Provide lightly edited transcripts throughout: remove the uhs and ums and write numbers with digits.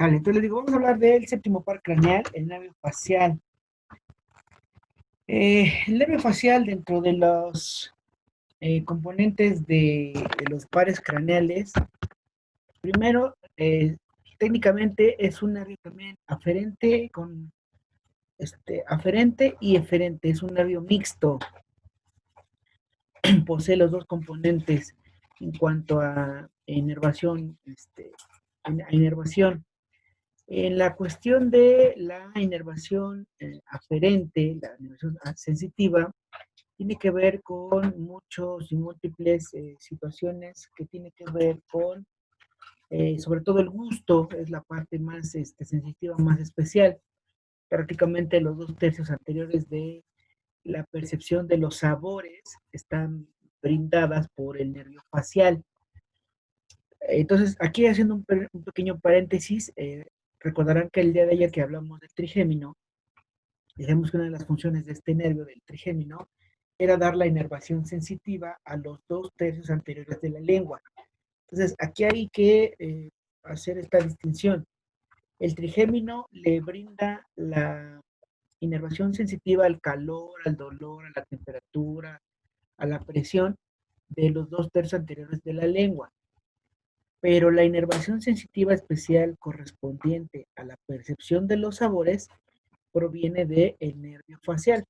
Sale, entonces les digo, vamos a hablar del séptimo par craneal, el nervio facial. El nervio facial dentro de los componentes de los pares craneales, primero, técnicamente es un nervio también aferente y eferente, es un nervio mixto, posee los dos componentes en cuanto a inervación, a inervación. En la cuestión de la inervación aferente, la inervación sensitiva, tiene que ver con muchos y múltiples situaciones que tiene que ver con, sobre todo el gusto, es la parte más sensitiva, más especial. Prácticamente los dos tercios anteriores de la percepción de los sabores están brindadas por el nervio facial. Entonces, aquí haciendo un pequeño paréntesis, recordarán que el día de ayer que hablamos del trigémino, dijimos que una de las funciones de este nervio, del trigémino, era dar la inervación sensitiva a los dos tercios anteriores de la lengua. Entonces, aquí hay que hacer esta distinción. El trigémino le brinda la inervación sensitiva al calor, al dolor, a la temperatura, a la presión de los dos tercios anteriores de la lengua. Pero la inervación sensitiva especial correspondiente a la percepción de los sabores proviene del nervio facial.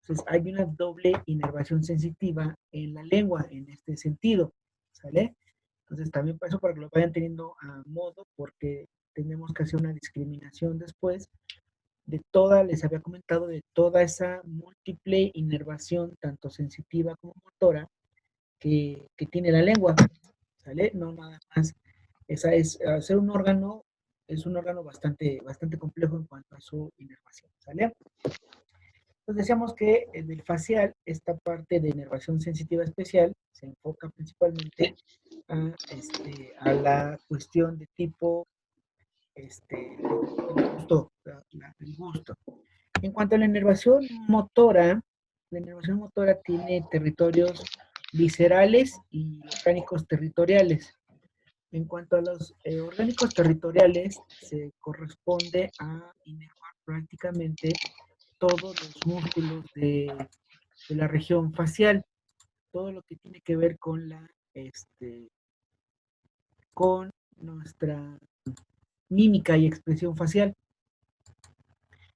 Entonces hay una doble inervación sensitiva en la lengua en este sentido, ¿sale? Entonces también para eso, para que lo vayan teniendo a modo, porque tenemos que hacer una discriminación después de toda, les había comentado, de toda esa múltiple inervación, tanto sensitiva como motora, que tiene la lengua, ¿sale? No nada más. Esa es, hacer un órgano, es un órgano bastante complejo en cuanto a su inervación, ¿sale? Entonces decíamos que del facial, esta parte de inervación sensitiva especial se enfoca principalmente a la cuestión de tipo el gusto, el gusto. En cuanto a la inervación motora tiene territorios viscerales y orgánicos territoriales. En cuanto a los orgánicos territoriales, se corresponde a inervar prácticamente todos los músculos de la región facial, todo lo que tiene que ver con con nuestra mímica y expresión facial.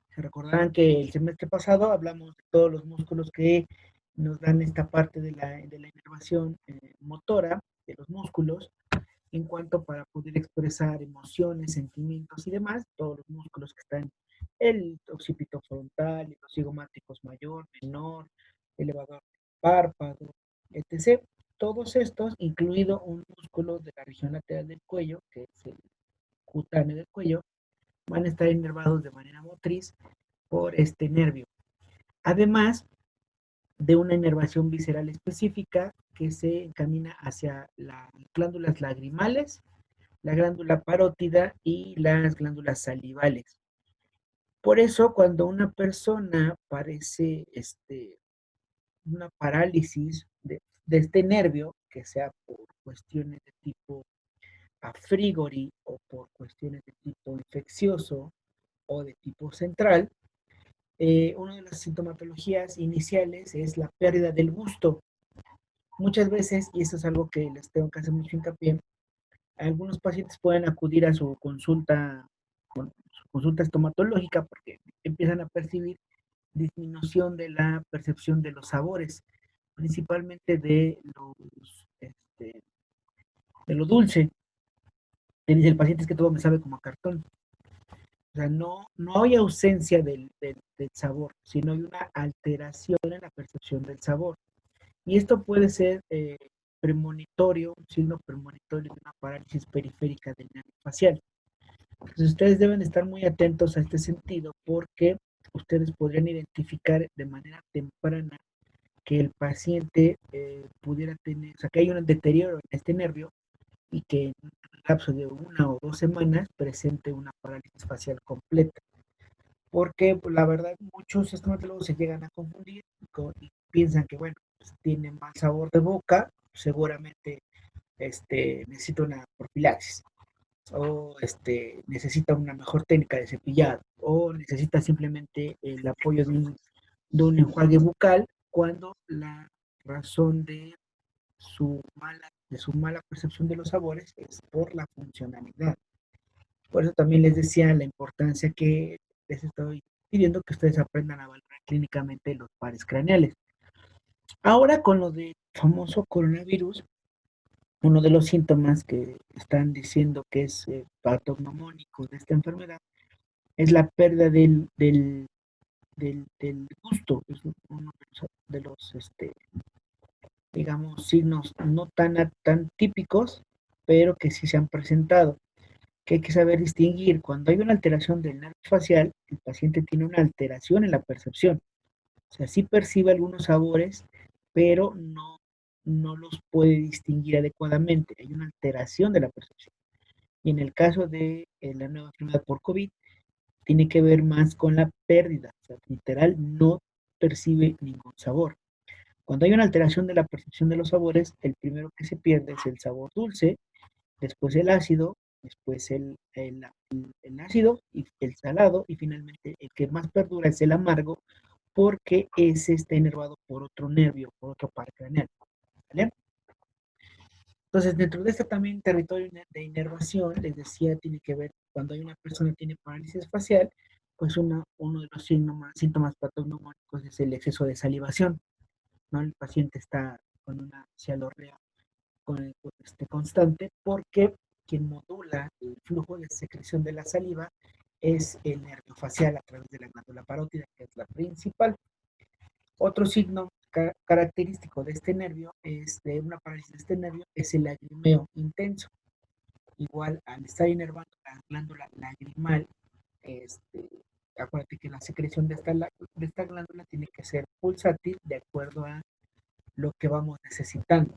Se recordarán que el semestre pasado hablamos de todos los músculos que nos dan esta parte de la inervación motora de los músculos, en cuanto para poder expresar emociones, sentimientos y demás, todos los músculos que están, el occipito frontal, los cigomáticos mayor, menor, elevador párpado, etc. Todos estos, incluido un músculo de la región lateral del cuello, que es el cutáneo del cuello, van a estar inervados de manera motriz por este nervio. Además de una inervación visceral específica que se encamina hacia las glándulas lagrimales, la glándula parótida y las glándulas salivales. Por eso, cuando una persona parece una parálisis de este nervio, que sea por cuestiones de tipo afrigori o por cuestiones de tipo infeccioso o de tipo central, una de las sintomatologías iniciales es la pérdida del gusto. Muchas veces, y eso es algo que les tengo que hacer mucho hincapié, algunos pacientes pueden acudir a su consulta estomatológica porque empiezan a percibir disminución de la percepción de los sabores, principalmente de lo dulce. Le dice el paciente es que todo me sabe como a cartón. O sea, no hay ausencia del sabor, sino hay una alteración en la percepción del sabor. Y esto puede ser premonitorio, un signo premonitorio de una parálisis periférica del nervio facial. Entonces ustedes deben estar muy atentos a este sentido porque ustedes podrían identificar de manera temprana que el paciente pudiera tener, o sea, que hay un deterioro en este nervio y que en un lapso de 1 o 2 semanas presente una parálisis facial completa. Porque pues, la verdad muchos estomatólogos se llegan a confundir y piensan que, bueno, pues, tienen mal sabor de boca, seguramente necesita una profilaxis. o necesita una mejor técnica de cepillado, o necesita simplemente el apoyo de un enjuague bucal, cuando la razón de su mala percepción de los sabores es por la funcionalidad. Por eso también les decía la importancia que les estoy pidiendo que ustedes aprendan a valorar clínicamente los pares craneales. Ahora con lo del famoso coronavirus, uno de los síntomas que están diciendo que es patognomónico de esta enfermedad es la pérdida del gusto. Es uno de los digamos, signos no tan típicos, pero que sí se han presentado, que hay que saber distinguir. Cuando hay una alteración del nervio facial, el paciente tiene una alteración en la percepción. O sea, sí percibe algunos sabores, pero no los puede distinguir adecuadamente. Hay una alteración de la percepción. Y en el caso de la nueva enfermedad por COVID, tiene que ver más con la pérdida. O sea, literal, no percibe ningún sabor. Cuando hay una alteración de la percepción de los sabores, el primero que se pierde es el sabor dulce, después el ácido, después el ácido y el salado, y finalmente el que más perdura es el amargo, porque ese está inervado por otro nervio, por otro par craneal. ¿Vale? Entonces, dentro de este también territorio de inervación, les decía, tiene que ver cuando hay una persona que tiene parálisis facial, pues uno de los síntomas patognomónicos es el exceso de salivación, ¿no? El paciente está con una cialorrea constante, porque quien modula el flujo de secreción de la saliva es el nervio facial a través de la glándula parótida, que es la principal. Otro signo característico de este nervio, de una parálisis de este nervio, es el lagrimeo intenso. Igual, al estar inervando la glándula lagrimal, este, acuérdate que la secreción de esta glándula tiene que ser pulsátil de acuerdo a lo que vamos necesitando.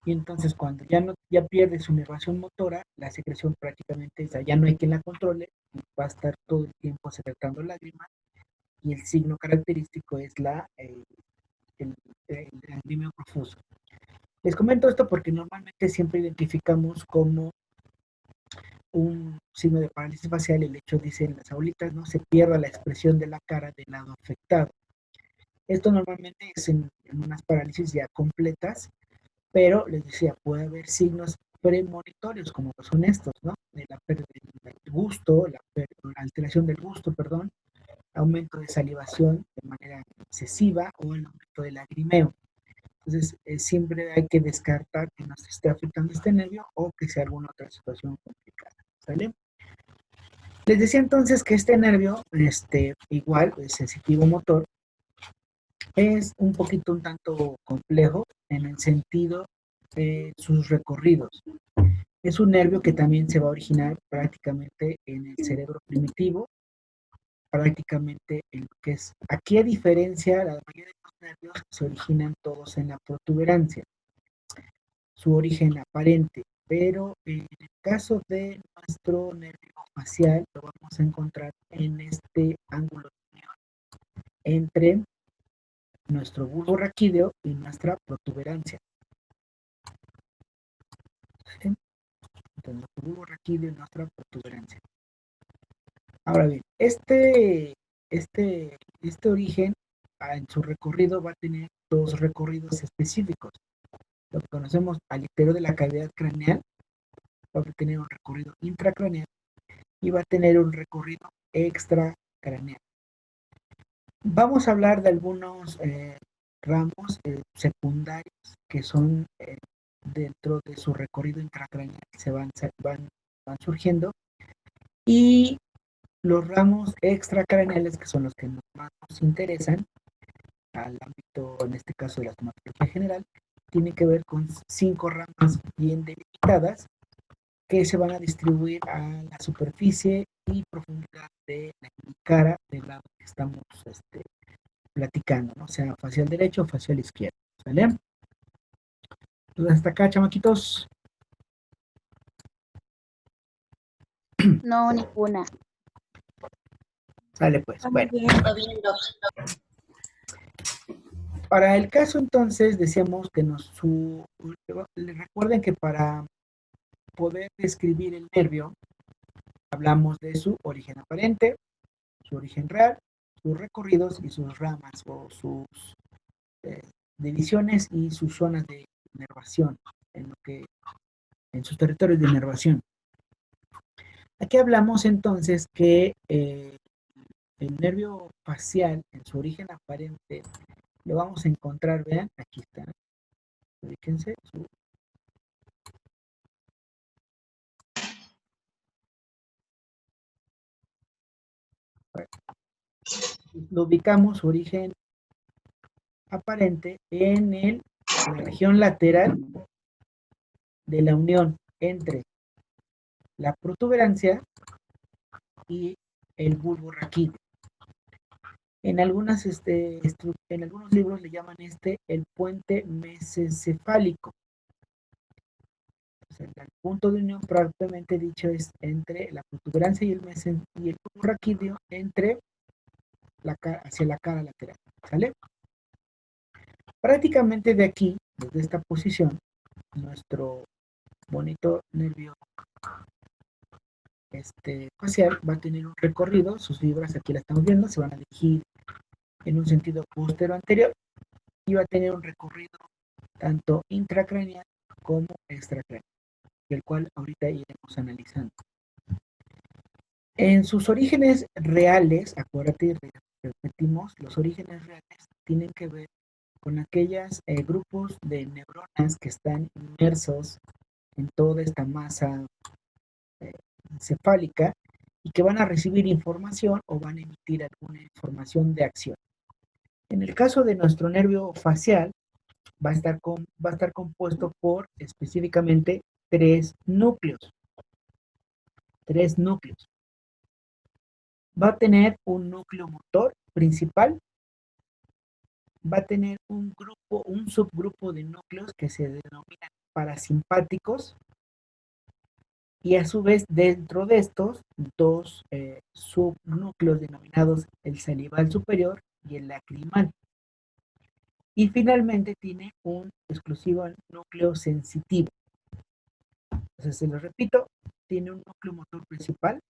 Y entonces cuando ya pierde su inervación motora, la secreción prácticamente ya no hay quien la controle, y va a estar todo el tiempo secretando lágrimas, y el signo característico es el lagrimeo profuso. Les comento esto porque normalmente siempre identificamos como un signo de parálisis facial el hecho, dicen las abuelitas, ¿no? Se pierda la expresión de la cara del lado afectado. Esto normalmente es en unas parálisis ya completas, pero les decía, puede haber signos premonitorios como son estos, ¿no? De la pérdida del gusto, la alteración del gusto, perdón, aumento de salivación de manera excesiva o el aumento del lagrimeo. Entonces, siempre hay que descartar que nos esté afectando este nervio o que sea alguna otra situación complicada, ¿sale? Les decía entonces que este nervio, igual, el sensitivo motor, es un tanto complejo en el sentido de sus recorridos. Es un nervio que también se va a originar prácticamente en el cerebro primitivo, prácticamente en lo que es, aquí a diferencia, la mayoría de los nervios se originan todos en la protuberancia, su origen aparente, pero en el caso de nuestro nervio facial lo vamos a encontrar en este ángulo entre nuestro bulbo raquídeo y nuestra protuberancia. ¿Sí? Entre nuestro bulbo raquídeo y nuestra protuberancia. Ahora bien, este origen en su recorrido va a tener dos recorridos específicos. Lo que conocemos al interior de la cavidad craneal va a tener un recorrido intracraneal y va a tener un recorrido extracraneal. Vamos a hablar de algunos ramos secundarios que son dentro de su recorrido intracraneal, van surgiendo, y los ramos extracraneales, que son los que más nos interesan al ámbito, en este caso de la estomatología general, tienen que ver con 5 ramas bien delimitadas que se van a distribuir a la superficie y profundidad de la cara del lado que estamos platicando, ¿no? O sea, facial derecho o facial izquierdo, ¿sale? Entonces, hasta acá, chamaquitos. No, ninguna. Sale, pues. Está muy Bueno, bien. Está bien, Doc. para el caso entonces, decíamos que recuerden que para poder describir el nervio, hablamos de su origen aparente, su origen real, sus recorridos y sus ramas o sus eh, divisiones y sus zonas de inervación en sus territorios de inervación. Aquí hablamos entonces que el nervio facial en su origen aparente lo vamos a encontrar, vean, aquí está, fíjense, lo ubicamos su origen aparente en la región lateral de la unión entre la protuberancia y el bulbo raquídeo. En algunos libros le llaman el puente mesencefálico. O sea, el punto de unión propiamente dicho es entre la protuberancia y el bulbo raquídeo entre hacia la cara lateral. ¿Sale? Prácticamente de aquí, desde esta posición, nuestro bonito nervio facial va a tener un recorrido, sus fibras aquí la estamos viendo, se van a dirigir en un sentido postero anterior y va a tener un recorrido tanto intracraneal como extracraneal, el cual ahorita iremos analizando. En sus orígenes reales, acuérdate y repetimos, los orígenes reales tienen que ver con aquellos grupos de neuronas que están inmersos en toda esta masa eh, encefálica y que van a recibir información o van a emitir alguna información de acción. En el caso de nuestro nervio facial, va a estar compuesto por específicamente tres núcleos. Tres núcleos. Va a tener un núcleo motor principal, va a tener un subgrupo de núcleos que se denominan parasimpáticos, y a su vez dentro de estos dos subnúcleos denominados el salival superior y el lacrimal. Y finalmente tiene un exclusivo núcleo sensitivo. Entonces, se lo repito, tiene un núcleo motor principal,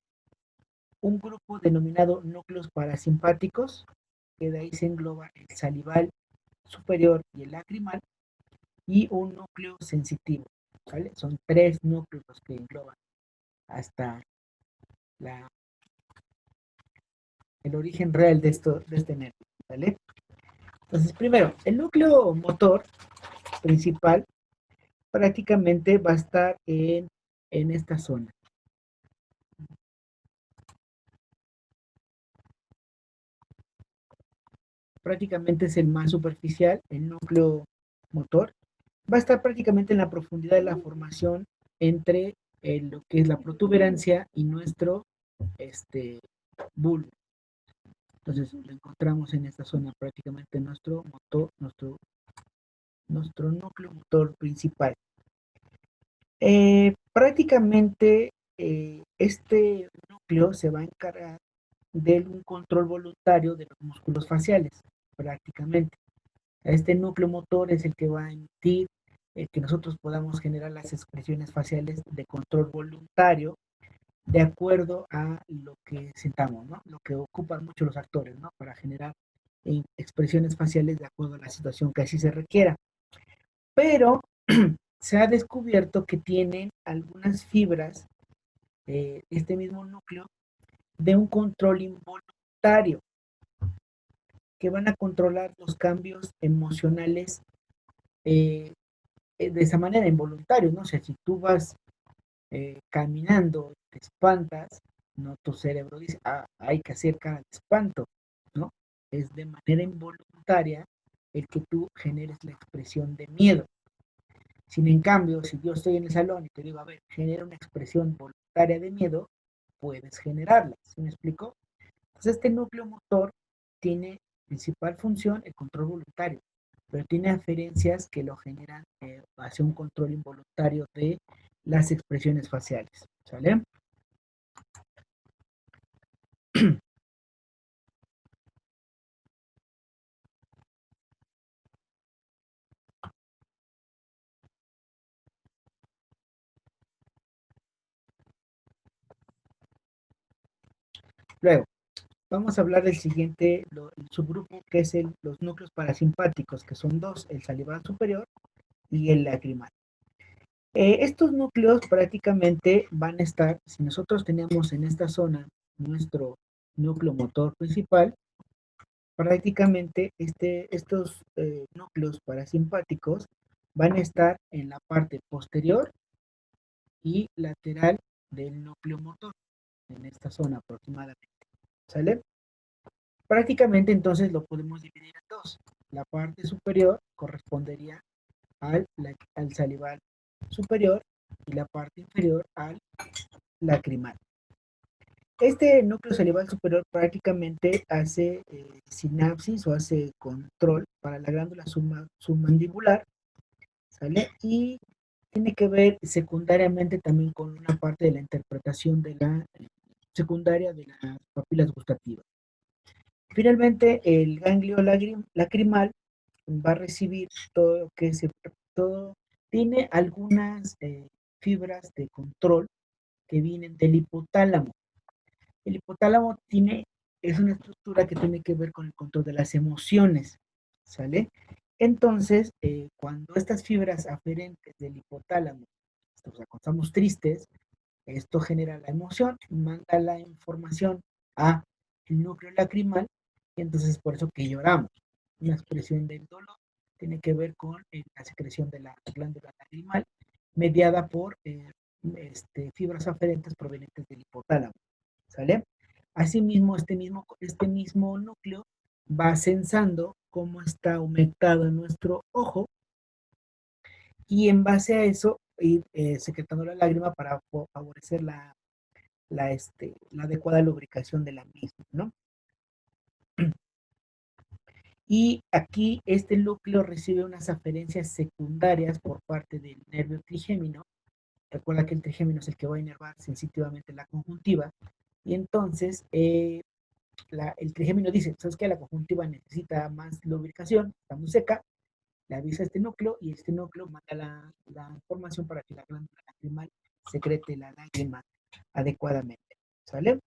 un grupo denominado núcleos parasimpáticos, que de ahí se engloba el salival superior y el lacrimal, y un núcleo sensitivo. ¿Vale? Son tres núcleos los que engloban hasta la, el origen real de este nervio. ¿Vale? Entonces, primero, el núcleo motor principal prácticamente va a estar en esta zona. Prácticamente es el más superficial, el núcleo motor. Va a estar prácticamente en la profundidad de la formación entre lo que es la protuberancia y nuestro bulbo. Entonces lo encontramos en esta zona prácticamente nuestro motor, nuestro núcleo motor principal. Prácticamente este núcleo se va a encargar de un control voluntario de los músculos faciales, prácticamente. Este núcleo motor es el que va a emitir que nosotros podamos generar las expresiones faciales de control voluntario de acuerdo a lo que sintamos, ¿no? Lo que ocupan mucho los actores, ¿no? Para generar expresiones faciales de acuerdo a la situación que así se requiera. Pero se ha descubierto que tienen algunas fibras, este mismo núcleo, de un control involuntario, que van a controlar los cambios emocionales de esa manera, involuntarios, ¿no? O sea, si tú vas caminando, te espantas, ¿no? Tu cerebro dice, ah, hay que hacer cara de espanto, ¿no? Es de manera involuntaria el que tú generes la expresión de miedo. Sin en cambio, si yo estoy en el salón y te digo, a ver, genera una expresión voluntaria de miedo, puedes generarla. ¿Sí me explico? Entonces, este núcleo motor tiene principal función el control voluntario, pero tiene aferencias que lo generan hacia un control involuntario de las expresiones faciales. ¿Sale? Luego, vamos a hablar del siguiente el subgrupo, que es los núcleos parasimpáticos, que son dos, el salival superior y el lacrimal. Estos núcleos prácticamente van a estar, si nosotros tenemos en esta zona nuestro núcleo motor principal, prácticamente estos núcleos parasimpáticos van a estar en la parte posterior y lateral del núcleo motor, en esta zona aproximadamente. ¿Sale? Prácticamente entonces lo podemos dividir en dos. La parte superior correspondería al salival superior y la parte inferior al lacrimal. Este núcleo salival superior prácticamente hace sinapsis o hace control para la glándula submandibular, ¿sale? Y tiene que ver secundariamente también con una parte de la interpretación de la secundaria de las papilas gustativas. Finalmente, el ganglio lacrimal va a recibir todo lo que todo, tiene algunas fibras de control que vienen del hipotálamo. El hipotálamo es una estructura que tiene que ver con el control de las emociones, ¿sale? Entonces, cuando estas fibras aferentes del hipotálamo, o sea, cuando estamos tristes, esto genera la emoción, manda la información a el núcleo lacrimal, y entonces es por eso que lloramos. Una expresión del dolor tiene que ver con la secreción de la glándula lacrimal, mediada por fibras aferentes provenientes del hipotálamo. ¿Sale? Asimismo, este mismo núcleo va sensando cómo está aumentado nuestro ojo y en base a eso ir secretando la lágrima para favorecer la adecuada lubricación de la misma, ¿no? Y aquí este núcleo recibe unas aferencias secundarias por parte del nervio trigémino. Recuerda que el trigémino es el que va a inervar sensitivamente la conjuntiva. Y entonces el trigémino dice, ¿sabes qué? La conjuntiva necesita más lubricación, está muy seca, le avisa a este núcleo y este núcleo manda la información para que la glándula lacrimal secrete la lágrima adecuadamente. ¿Sale?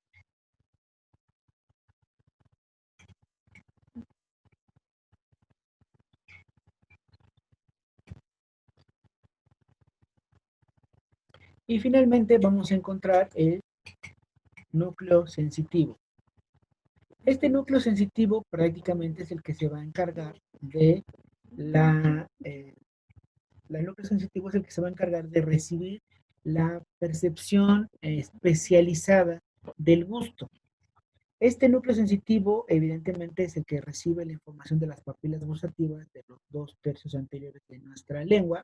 Y finalmente vamos a encontrar el núcleo sensitivo. Este núcleo sensitivo prácticamente es el que se va a encargar de el núcleo sensitivo es el que se va a encargar de recibir la percepción especializada del gusto. Este núcleo sensitivo evidentemente es el que recibe la información de las papilas gustativas de los 2/3 anteriores de nuestra lengua,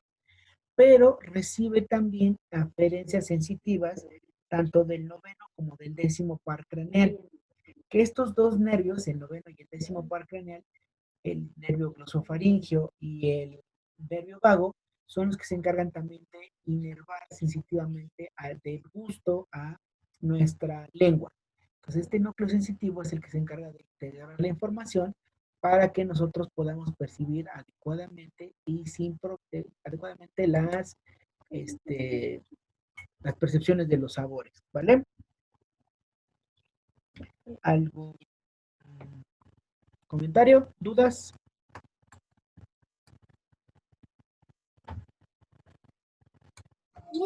pero recibe también aferencias sensitivas tanto del noveno como del décimo par craneal, que estos dos nervios, el noveno y el décimo par craneal, el nervio glosofaringio y el nervio vago, son los que se encargan también de inervar sensitivamente del gusto a nuestra lengua. Entonces, este núcleo sensitivo es el que se encarga de integrar la información para que nosotros podamos percibir adecuadamente y adecuadamente este, las percepciones de los sabores, ¿vale? ¿Algún comentario? ¿Dudas?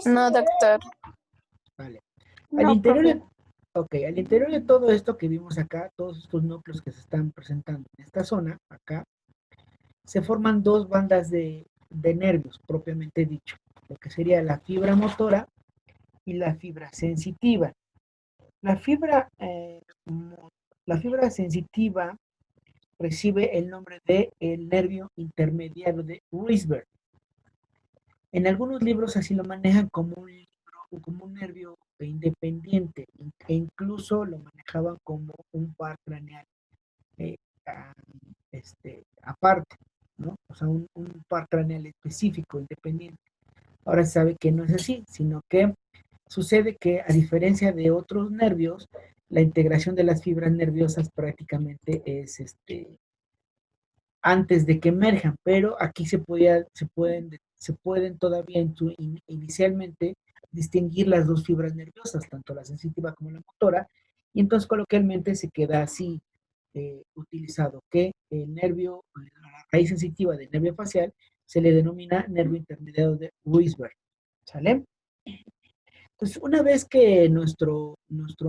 No, doctor. Vale. Al No, interior profe. de, ok, al interior de todo esto que vimos acá, todos estos núcleos que se están presentando en esta zona, acá, se forman dos bandas de nervios, propiamente dicho, lo que sería la fibra motora y la fibra sensitiva. La fibra, la fibra sensitiva recibe el nombre de el nervio intermediario de Reisberg. En algunos libros así lo manejan como un nervio independiente e incluso lo manejaban como un par craneal eh, aparte, ¿no? O sea, un par craneal específico, independiente. Ahora se sabe que no es así, sino que sucede que a diferencia de otros nervios, la integración de las fibras nerviosas prácticamente es antes de que emerjan, pero aquí se pueden todavía inicialmente distinguir las dos fibras nerviosas, tanto la sensitiva como la motora, y entonces coloquialmente se queda así utilizado, que el nervio, la raíz sensitiva del nervio facial se le denomina nervio intermediario de Weisberg, ¿sale? Entonces, una vez que nuestro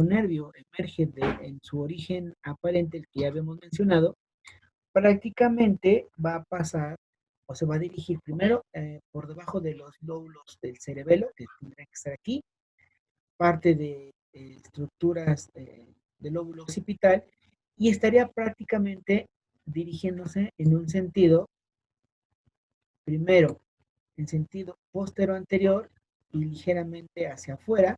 nervio emerge en su origen aparente, el que ya habíamos mencionado, prácticamente va a pasar o se va a dirigir primero por debajo de los lóbulos del cerebelo, que tendrán que estar aquí, parte de estructuras del lóbulo occipital, y estaría prácticamente dirigiéndose en un sentido, primero en sentido postero-anterior y ligeramente hacia afuera,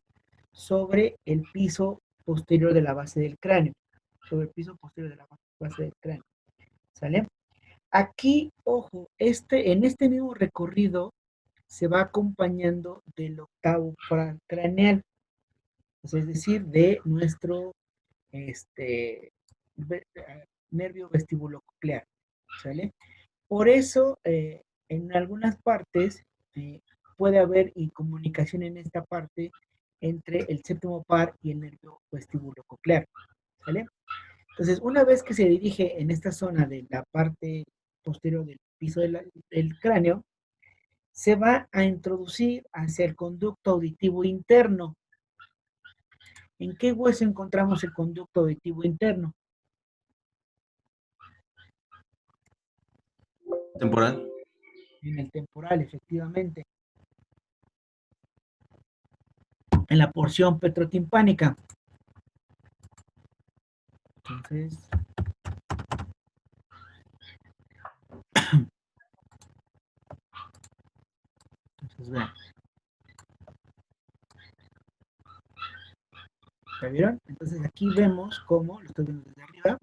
sobre el piso posterior de la base del cráneo, sobre el piso posterior de la base del cráneo, ¿sale? Aquí, ojo, en este mismo recorrido se va acompañando del octavo craneal, pues, es decir, de nuestro este, nervio vestibulococlear, ¿sale? Por eso, en algunas partes puede haber incomunicación en esta parte entre el séptimo par y el nervio vestibulococlear, ¿sale? Entonces, una vez que se dirige en esta zona de la parte posterior del piso del cráneo, se va a introducir hacia el conducto auditivo interno. ¿En qué hueso encontramos el conducto auditivo interno? Temporal. En el temporal, efectivamente. En la porción petrotimpánica. Entonces, vean. ¿Ya vieron? Entonces aquí vemos cómo, lo estoy viendo desde arriba,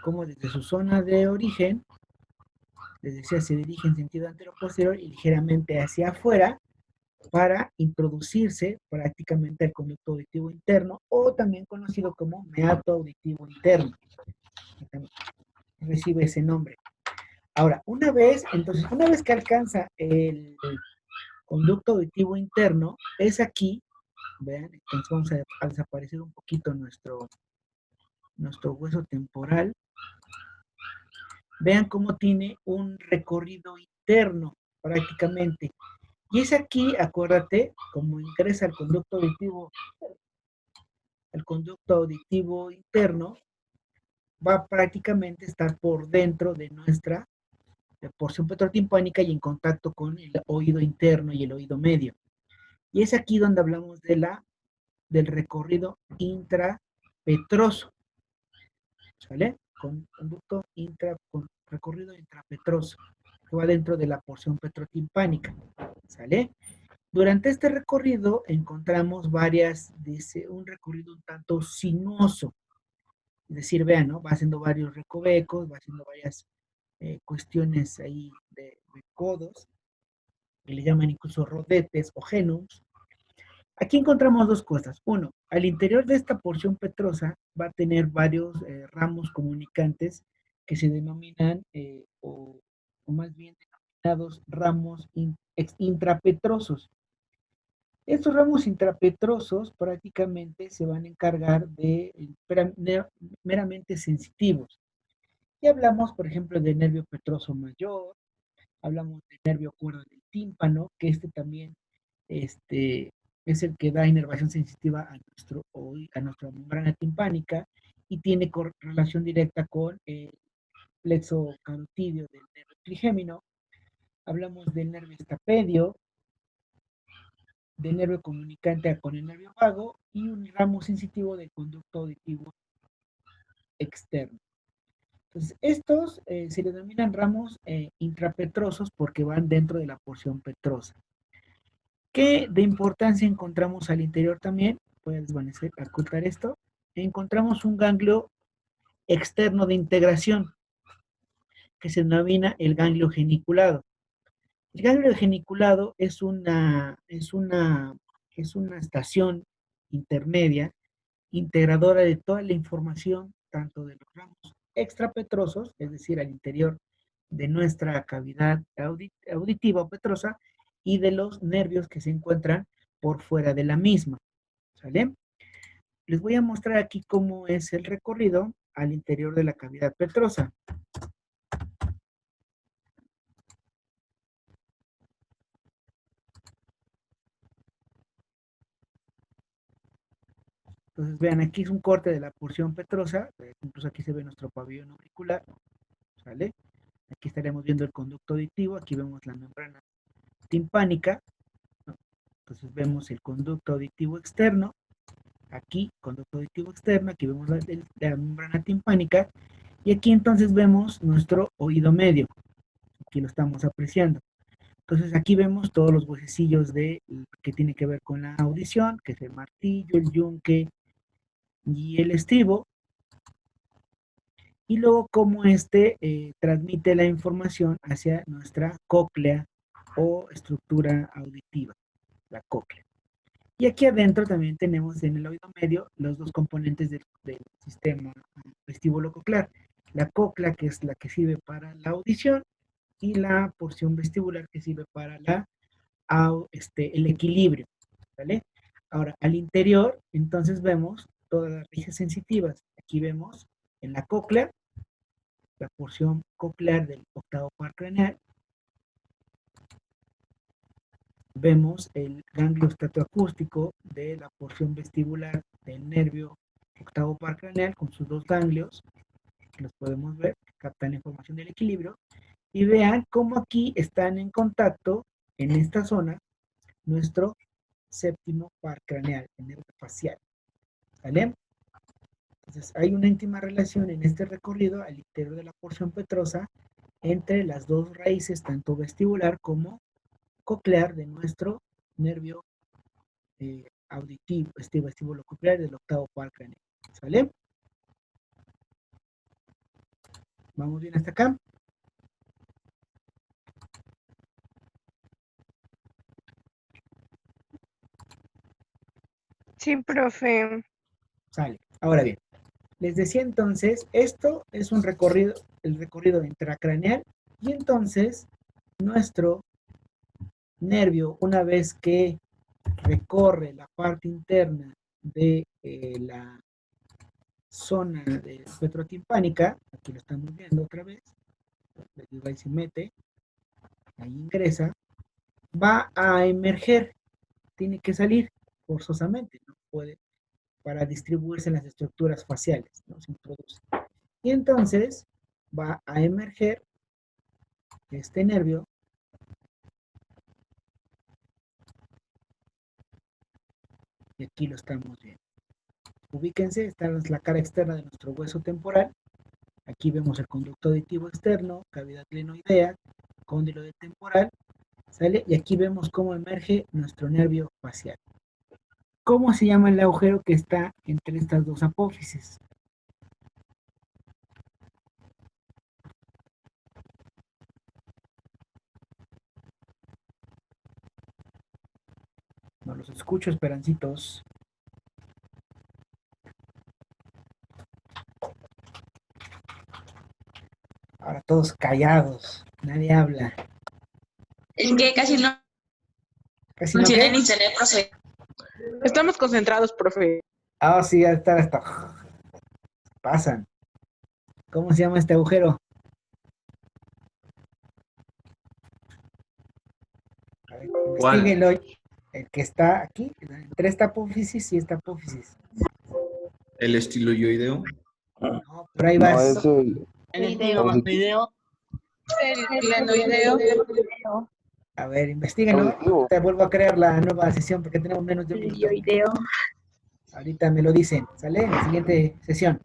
cómo desde su zona de origen, les decía, se dirige en sentido antero-posterior y ligeramente hacia afuera para introducirse prácticamente al conducto auditivo interno, o también conocido como meato auditivo interno. Recibe ese nombre. Ahora, entonces, una vez que alcanza el conducto auditivo interno, es aquí, vean, entonces vamos a desaparecer un poquito nuestro hueso temporal. Vean cómo tiene un recorrido interno prácticamente. Y es aquí, acuérdate, como ingresa el conducto auditivo interno, va prácticamente a estar por dentro de nuestra porción petrotimpánica y en contacto con el oído interno y el oído medio. Y es aquí donde hablamos del recorrido intrapetroso, ¿sale? Con recorrido intrapetroso, que va dentro de la porción petrotimpánica, ¿sale? Durante este recorrido encontramos dice, un recorrido un tanto sinuoso, es decir, vean, ¿no? Va haciendo varios recovecos, va haciendo varias cuestiones ahí de codos, que le llaman incluso rodetes o genums. Aquí encontramos dos cosas. Uno, al interior de esta porción petrosa va a tener varios ramos comunicantes que se denominan, o más bien denominados ramos intrapetrosos. Estos ramos intrapetrosos prácticamente se van a encargar de meramente sensitivos. Y hablamos, por ejemplo, del nervio petroso mayor, hablamos del nervio cuerdo del tímpano, que también es el que da inervación sensitiva a nuestra membrana timpánica y tiene relación directa con el plexo carotidio del nervio trigémino. Hablamos del nervio estapedio, del nervio comunicante con el nervio vago y un ramo sensitivo del conducto auditivo externo. Entonces, estos se denominan ramos intrapetrosos porque van dentro de la porción petrosa. ¿Qué de importancia encontramos al interior también? Voy a desvanecer, a ocultar esto. Encontramos un ganglio externo de integración que se denomina el ganglio geniculado. El ganglio geniculado es una estación intermedia integradora de toda la información, tanto de los ramos extrapetrosos, es decir, al interior de nuestra cavidad auditiva o petrosa, y de los nervios que se encuentran por fuera de la misma, ¿sale? les voy a mostrar aquí cómo es el recorrido al interior de la cavidad petrosa. Entonces, vean, aquí es un corte de la porción petrosa, incluso aquí se ve nuestro pabellón auricular, ¿sale? Aquí estaremos viendo el conducto auditivo, aquí vemos la membrana timpánica, ¿no? Entonces vemos el conducto auditivo externo, aquí conducto auditivo externo, aquí vemos la membrana timpánica, y aquí entonces vemos nuestro oído medio, aquí lo estamos apreciando. Entonces aquí vemos todos los huesecillos que tiene que ver con la audición, que es el martillo, el yunque y el estribo, y luego cómo transmite la información hacia nuestra cóclea o estructura auditiva, la cóclea. Y aquí adentro también tenemos en el oído medio los dos componentes del sistema vestíbulo coclear. La cóclea, que es la que sirve para la audición, y la porción vestibular que sirve para el equilibrio, ¿vale? Ahora, al interior, entonces vemos todas las regiones sensitivas. Aquí vemos en la cóclea, la porción coclear del octavo par craneal. Vemos el ganglio estatoacústico de la porción vestibular del nervio octavo par craneal con sus dos ganglios, que los podemos ver, que captan la información del equilibrio. Y vean cómo aquí están en contacto, en esta zona, nuestro séptimo par craneal, el nervio facial. ¿Vale? Entonces, hay una íntima relación en este recorrido al interior de la porción petrosa entre las dos raíces, tanto vestibular como coclear, de nuestro nervio auditivo, vestíbulo coclear del octavo par craneal. ¿Sale? ¿Vamos bien hasta acá? Sí, profe. Sale. Ahora bien, les decía entonces, esto es un recorrido, el recorrido intracraneal, y entonces nuestro nervio, una vez que recorre la parte interna de la zona de petrotimpánica, aquí lo estamos viendo otra vez, ahí se mete, ahí ingresa, va a emerger, tiene que salir forzosamente, no puede, para distribuirse en las estructuras faciales, ¿no? Se introduce. Y entonces va a emerger este nervio y aquí lo estamos viendo. Ubíquense, esta es la cara externa de nuestro hueso temporal. Aquí vemos el conducto auditivo externo, cavidad glenoidea, cóndilo de temporal, ¿sale? Y aquí vemos cómo emerge nuestro nervio facial. ¿Cómo se llama el agujero que está entre estas dos apófisis? No los escucho, esperancitos. Ahora todos callados, nadie habla. Es que casi no ¿Casi no funciona qué? en internet, profe. Estamos concentrados, profe. Ah, sí, ya está hasta... Pasan. ¿Cómo se llama este agujero? A ver, investíguenlo. El que está aquí, entre esta apófisis y esta apófisis. El estiloideo. No, por ahí vas. No, es El video. El glenoideo. A ver, investíguenlo. auditivo. Te vuelvo a crear la nueva sesión porque tenemos menos de un minuto. Ahorita me lo dicen, ¿sale? En la siguiente sesión.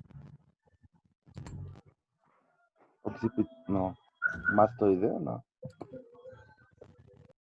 No, mastoideo, no.